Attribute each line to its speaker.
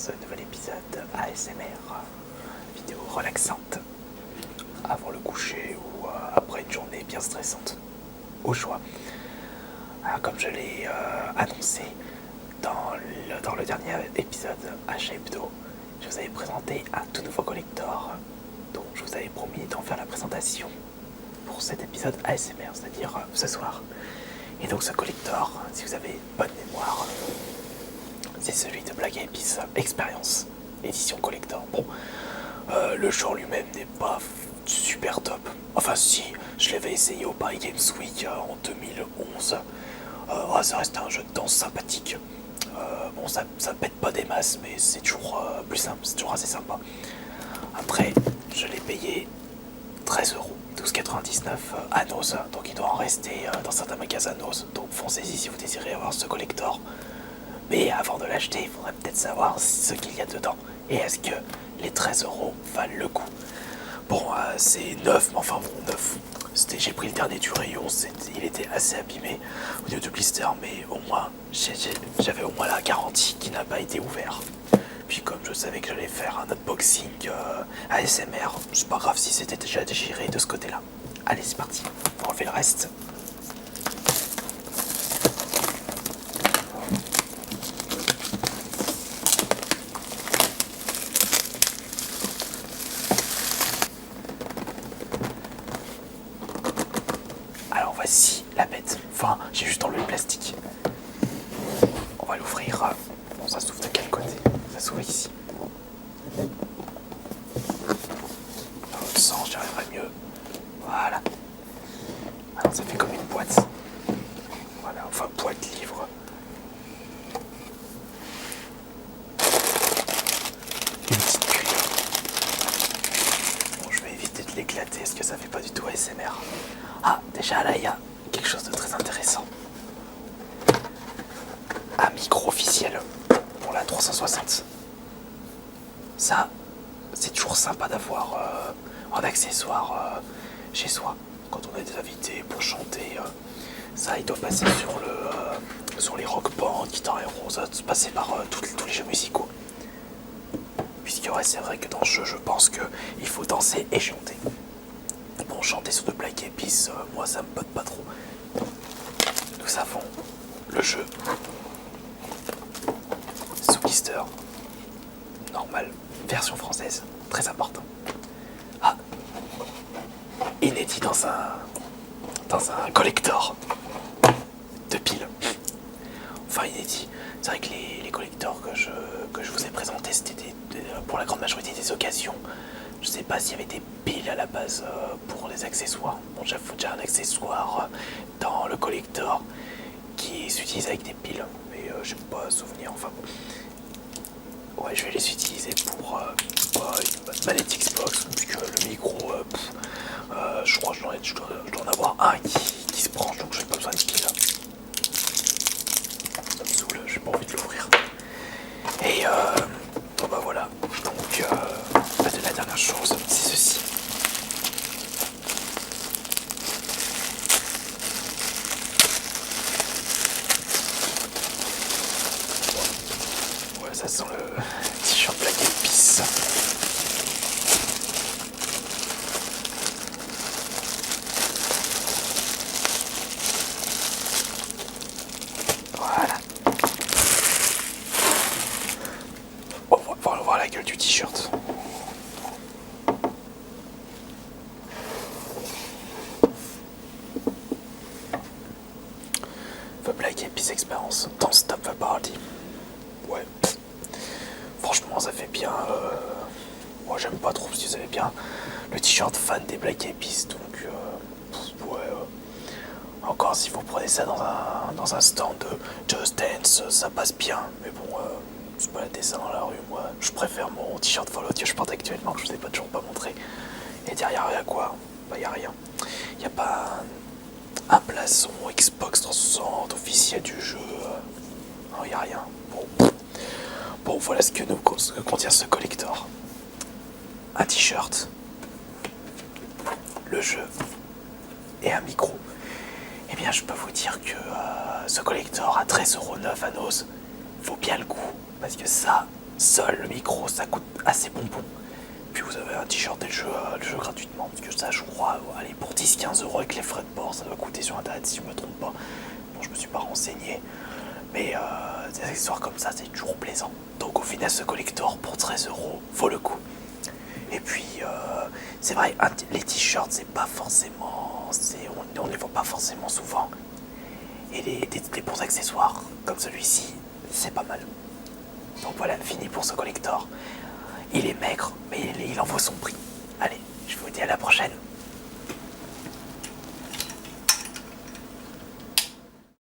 Speaker 1: ce nouvel épisode ASMR, vidéo relaxante, avant le coucher ou après une journée bien stressante, au choix. Alors, comme je l'ai annoncé dans le dernier épisode H Hebdo, je vous avais présenté un tout nouveau collector, dont je vous avais promis d'en faire la présentation pour cet épisode ASMR, c'est-à-dire ce soir. Et donc ce collector, si vous avez bonne mémoire, c'est celui de Black Eyed Peas Experience, édition collector. Bon, le jeu en lui-même n'est pas super top. Enfin si, je l'avais essayé au Paris Games Week en 2011. Ça reste un jeu de danse sympathique. Bon, ça pète pas des masses, mais c'est toujours plus simple, c'est toujours assez sympa. Après, je l'ai payé 13€, 12,99€ à Noz, donc il doit en rester dans certains magasins Noz. Donc foncez-y si vous désirez avoir ce collector. Mais avant de l'acheter, il faudrait peut-être savoir ce qu'il y a dedans. Et est-ce que les 13€ valent le coup? Bon, c'est neuf, mais enfin bon, neuf. J'ai pris le dernier du rayon, il était assez abîmé au niveau du blister, mais au moins, j'avais au moins la garantie qu'il n'a pas été ouvert. Puis comme je savais que j'allais faire un unboxing ASMR, c'est pas grave si c'était déjà déchiré de ce côté-là. Allez, c'est parti, on fait le reste. Alors voici la bête. Enfin, j'ai juste enlevé le plastique. On va l'ouvrir. Bon, ça s'ouvre de quel côté? Ça s'ouvre ici. Dans l'autre sens, j'y arriverai mieux. Voilà. Alors ça fait comme une boîte. Voilà, enfin boîte livre. Une petite cuillère. Bon, je vais éviter de l'éclater parce que ça fait pas du tout ASMR. Ah, déjà là, il y a quelque chose de très intéressant. Un micro officiel pour la 360. Ça, c'est toujours sympa d'avoir en accessoire chez soi. Quand on a des invités pour chanter, ça, il doit passer sur les rock bands, Guitar Hero, ça doit passer par tous les jeux musicaux. Puisque ouais, c'est vrai que dans ce jeu, je pense qu'il faut danser et chanter. Bon, chanter sur de Black Eyed Peas, moi ça me botte pas trop. Nous avons le jeu sous blister, normal, version française, très important. Ah, inédit dans un collector de piles. Enfin inédit. C'est vrai que les collectors que je vous ai présentés, c'était pour la grande majorité des occasions. Je sais pas s'il y avait des piles à la base pour les accessoires. Bon, j'avoue déjà un accessoire dans le collector qui s'utilise avec des piles, mais j'ai pas souvenir. Enfin bon. Ouais, je vais les utiliser pour une manette Xbox, puisque le micro, je crois que je dois en avoir un qui se branche, donc j'ai pas besoin de piles. Ça me saoule, j'ai pas envie de l'ouvrir. Et bon bah voilà, donc la dernière chose, c'est ceci. Ouais, ça sent le t-shirt Black Eyed Peas. Voilà. Bon, on va voir la gueule du t-shirt. The Black Eyed Peas Experience, Don't Stop the Party. Ouais. Franchement, ça fait bien. Moi, j'aime pas trop si vous avez bien le t-shirt fan des Black Eyed Peas, donc ouais. Encore si vous prenez ça dans un stand de Just Dance, ça passe bien. Mais bon, c'est pas la dessin dans la rue. Moi, je préfère mon t-shirt Fall Out que je porte actuellement, que je vous ai toujours pas montré. Et derrière, il y a quoi? Bah, il y a rien. Il y a pas un blason Xbox 360 officiel du jeu. Non, il n'y a rien. Bon, voilà ce que contient ce collector. Un t-shirt, le jeu et un micro. Eh bien, je peux vous dire que ce collector à 13,9€ à Noz vaut bien le coup. Parce que ça Seul le micro, ça coûte assez bonbon. Puis vous avez un t-shirt et le jeu gratuitement. Parce que ça, je crois, allez, pour 10-15 € avec les frais de port, ça doit coûter sur internet si je me trompe pas. Bon, je me suis pas renseigné. Mais des accessoires comme ça, c'est toujours plaisant. Donc au final, ce collector pour 13 € vaut le coup. Et puis, c'est vrai, les t-shirts, c'est pas forcément. On les voit pas forcément souvent. Et les bons accessoires, comme celui-ci, c'est pas mal. Donc voilà, fini pour ce collector. Il est maigre, mais il en vaut son prix. Allez, je vous dis à la prochaine.